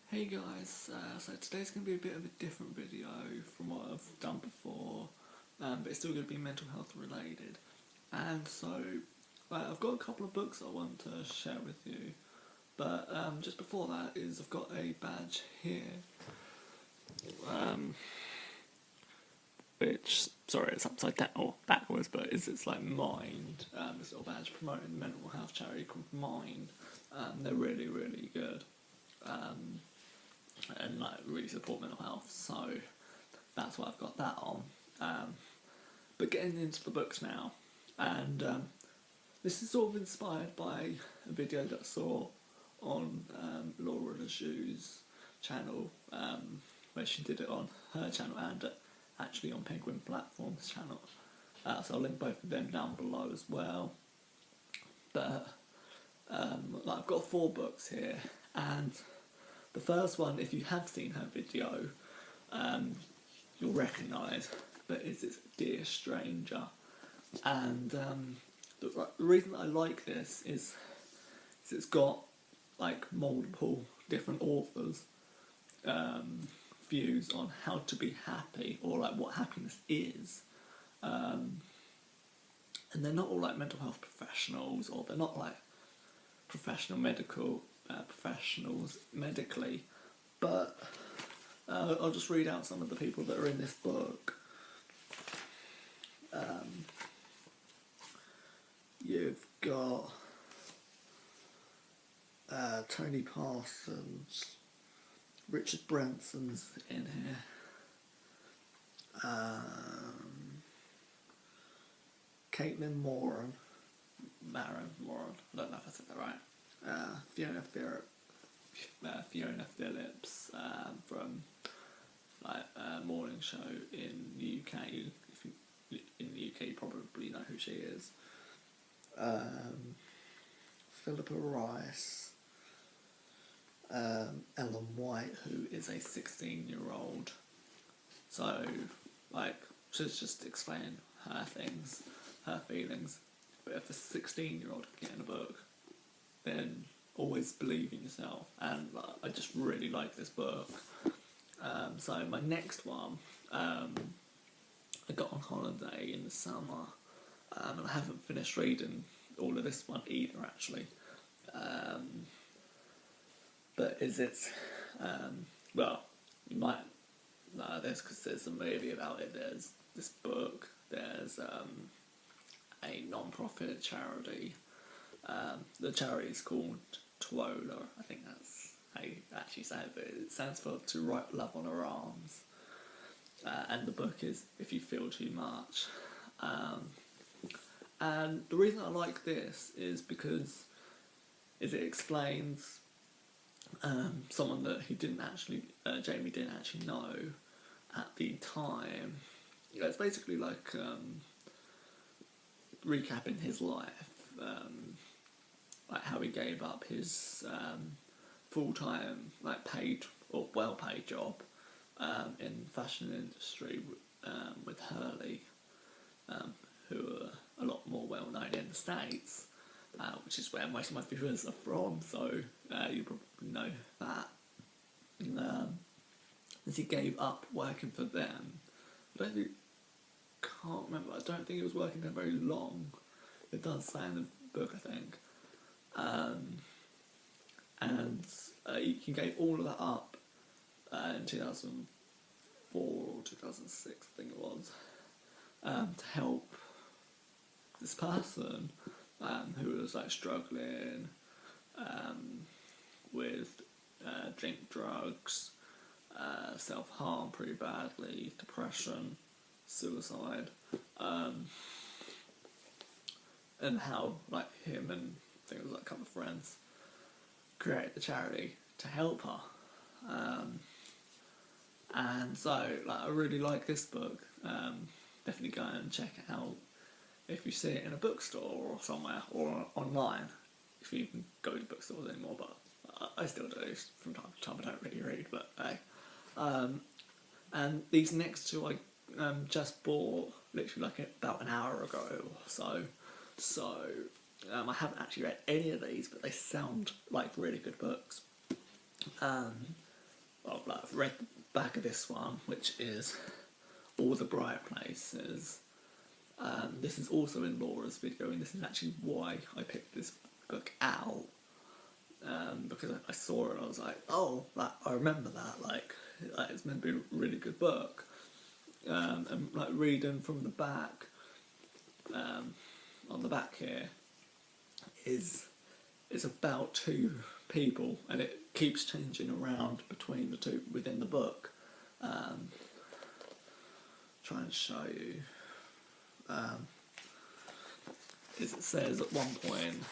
Hey guys, so today's going to be a bit of a different video from what I've done before, but it's still going to be mental health related. And so, I've got a couple of books I want to share with you, but just before that is I've got a badge here, which, sorry, it's upside down or backwards, but it's like Mind, this little badge promoting the mental health charity called Mind. They're really, really good. And like really support mental health, so that's why I've got that on. But getting into the books now, and this is sort of inspired by a video that I saw on Laura LeJeux's channel, where she did it on her channel and actually on Penguin Platform's channel. So I'll link both of them down below as well. But I've got 4 books here, and the first one, if you have seen her video, you'll recognise, but it's Dear Stranger. And the reason I like this is it's got like multiple different authors' views on how to be happy, or like what happiness is. And they're not all like mental health professionals, or they're not like professional medical professionals medically, but I'll just read out some of the people that are in this book. You've got Tony Parsons, Richard Branson's in here, Caitlin Moran, I don't know if I said that right. Fiona Phillips from morning show in the UK. If you, in the UK, you probably know who she is. Philippa Rice, Ellen White, who is a 16-year-old. So, she's just explaining her things, her feelings. But if a 16-year-old can get in a book, then always believe in yourself. And I just really like this book. So my next one, I got on holiday in the summer, and I haven't finished reading all of this one either, actually. But you might know this because there's a movie about it. There's this book. There's a non-profit charity. The charity is called Tworkowski. I think that's how you actually say it, but it stands for To Write Love on Her Arms. And the book is If You Feel Too Much. And the reason I like this is because it explains someone that Jamie didn't actually know at the time. It's basically like recapping his life, like how he gave up his full-time, paid or well-paid job in the fashion industry with Hurley, who are a lot more well-known in the States, which is where most of my viewers are from, so you probably know that. As he gave up working for them, I don't think he was working there very long. It does say in the book, I think. He gave all of that up in 2004 or 2006, I think it was, to help this person who was struggling with drink, drugs, self-harm pretty badly, depression, suicide, and how him and I think it was a couple of friends created the charity to help her, and so I really like this book. Definitely go and check it out if you see it in a bookstore or somewhere, or online if you even go to bookstores anymore, but I still do from time to time. I don't really read, but hey. And these next two I just bought literally about an hour ago or so. I haven't actually read any of these, but they sound like really good books. I've read the back of this one, which is All the Bright Places. This is also in Laura's video, and this is actually why I picked this book out. Because I saw it and I was like, oh, I remember that, like it's meant to be a really good book. And like reading from the back, on the back here, is about two people, and it keeps changing around between the two within the book. Try and show you. It says at one point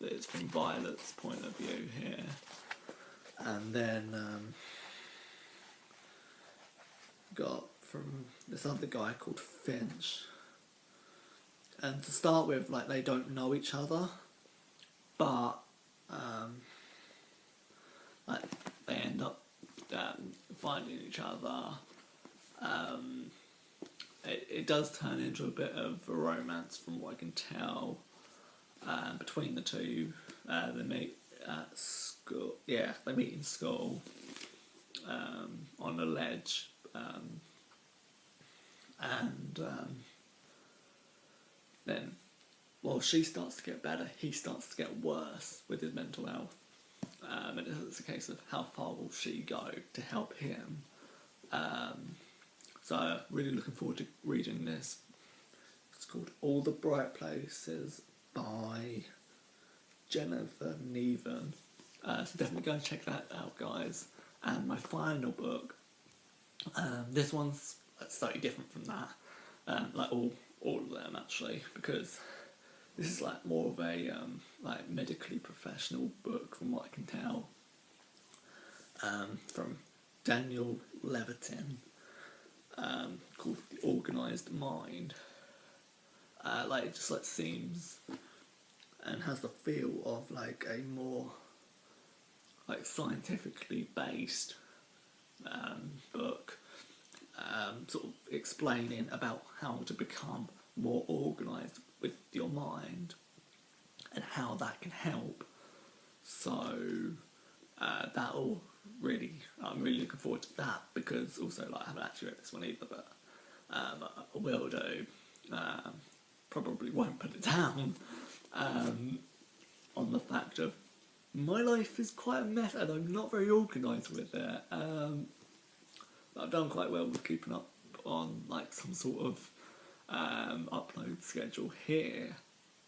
that it's from Violet's point of view here, and then got from this other guy called Finch. And to start with, like, they don't know each other, but like they end up finding each other. It does turn into a bit of a romance from what I can tell between the two. They meet at school. Yeah, they meet in school on a ledge, and then, well, she starts to get better, he starts to get worse with his mental health. And it's a case of how far will she go to help him. So really looking forward to reading this. It's called All the Bright Places by Jenifer Niven. So definitely go and check that out, guys. And my final book, this one's slightly different from that, like all of them actually, because this is like more of a like medically professional book from what I can tell, from Daniel Levitin, called The Organised Mind. Like it just like seems and has the feel of like a more like scientifically based book, sort of explaining about how to become more organised with your mind and how that can help. So that'll really, I'm really looking forward to that, because also like I haven't actually read this one either, but I will do. Probably won't put it down on the fact of my life is quite a mess and I'm not very organised with it. I've done quite well with keeping up on like some sort of upload schedule here,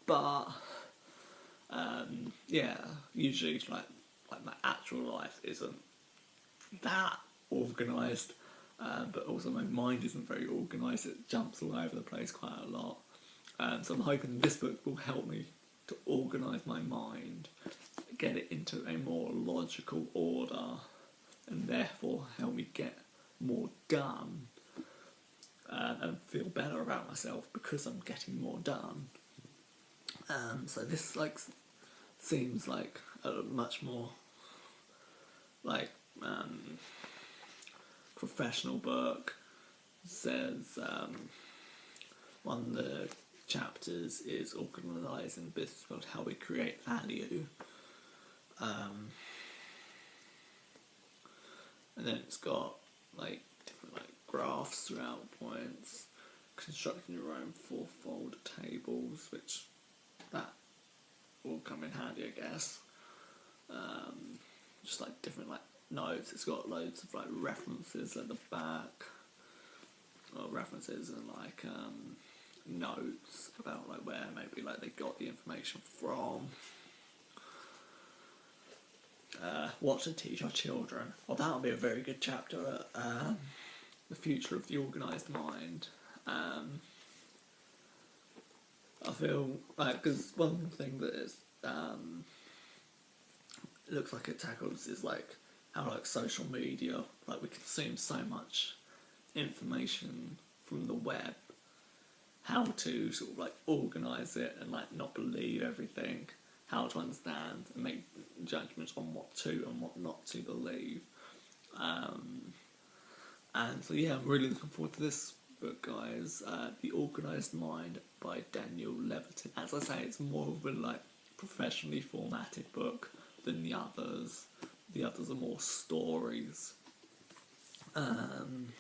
but yeah, usually like my actual life isn't that organised, but also my mind isn't very organised. It jumps all over the place quite a lot. So I'm hoping this book will help me to organise my mind, get it into a more logical order, and therefore help me get more done, and feel better about myself because I'm getting more done. So this like seems like a much more like professional book. It says one of the chapters is organising the business world, how we create value. And then it's got like different like graphs throughout points, constructing your own fourfold tables, which that will come in handy, I guess. Just like different like notes. It's got loads of like references at the back, or references and like notes about like where maybe like they got the information from. What to teach our children. Well, that'll be a very good chapter at the future of the organised mind. I feel like, because one thing that is it looks like it tackles is like how like social media, like we consume so much information from the web, how to sort of like organise it and like not believe everything, how to understand and make judgments on what to and what not to believe. And so yeah, I'm really looking forward to this book, guys. The Organised Mind by Daniel Levitin. As I say, it's more of a like professionally formatted book than the others. the others are more stories. And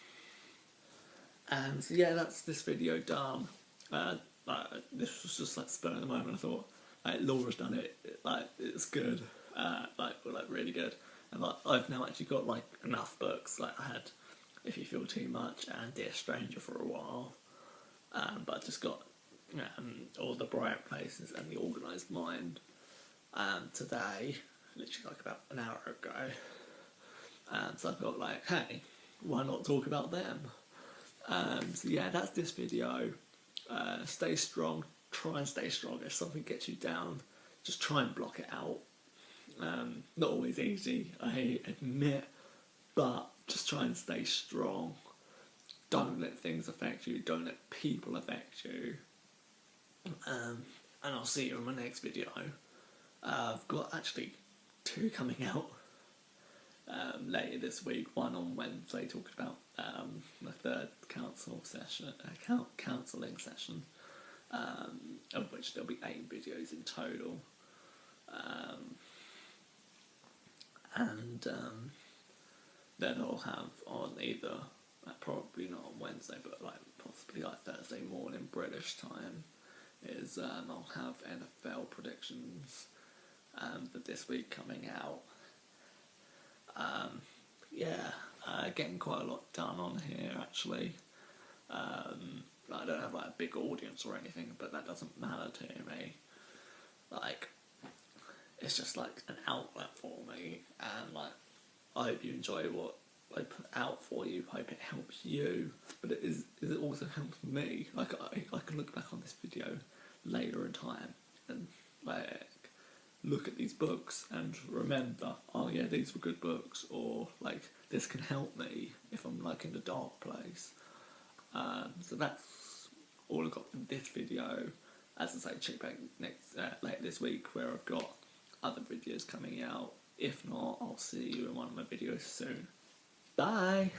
so yeah, that's this video done. This was just like spur of the moment. I thought, like, Laura's done it. Like, it's good. Like really good. And like, I've now actually got like enough books. Like, I had If You Feel Too Much and Dear Stranger for a while. But I just got All the Bright Places and The Organised Mind today, literally like about an hour ago. So I thought, like, hey, why not talk about them? So yeah, that's this video. Stay strong. Try and stay strong. If something gets you down, just try and block it out. Not always easy, I admit, but just try and stay strong. Don't let things affect you. Don't let people affect you. And I'll see you in my next video. I've got actually 2 coming out later this week. One on Wednesday, talking about my 3rd counselling session, of which there'll be 8 videos in total. And then I'll have on either, probably not on Wednesday, but like possibly like Thursday morning British time, is I'll have NFL predictions for this week coming out. Getting quite a lot done on here actually. I don't have like a big audience or anything, but that doesn't matter to me. Like, it's just like an outlet for me, and like, I hope you enjoy what I put out for you. I hope it helps you, but it also helps me. Like, I can look back on this video later in time and like look at these books and remember, oh yeah, these were good books, or like, this can help me if I'm like in a dark place. So that's all I've got in this video. As I say, check back later this week where I've got other videos coming out. If not, I'll see you in one of my videos soon. Bye!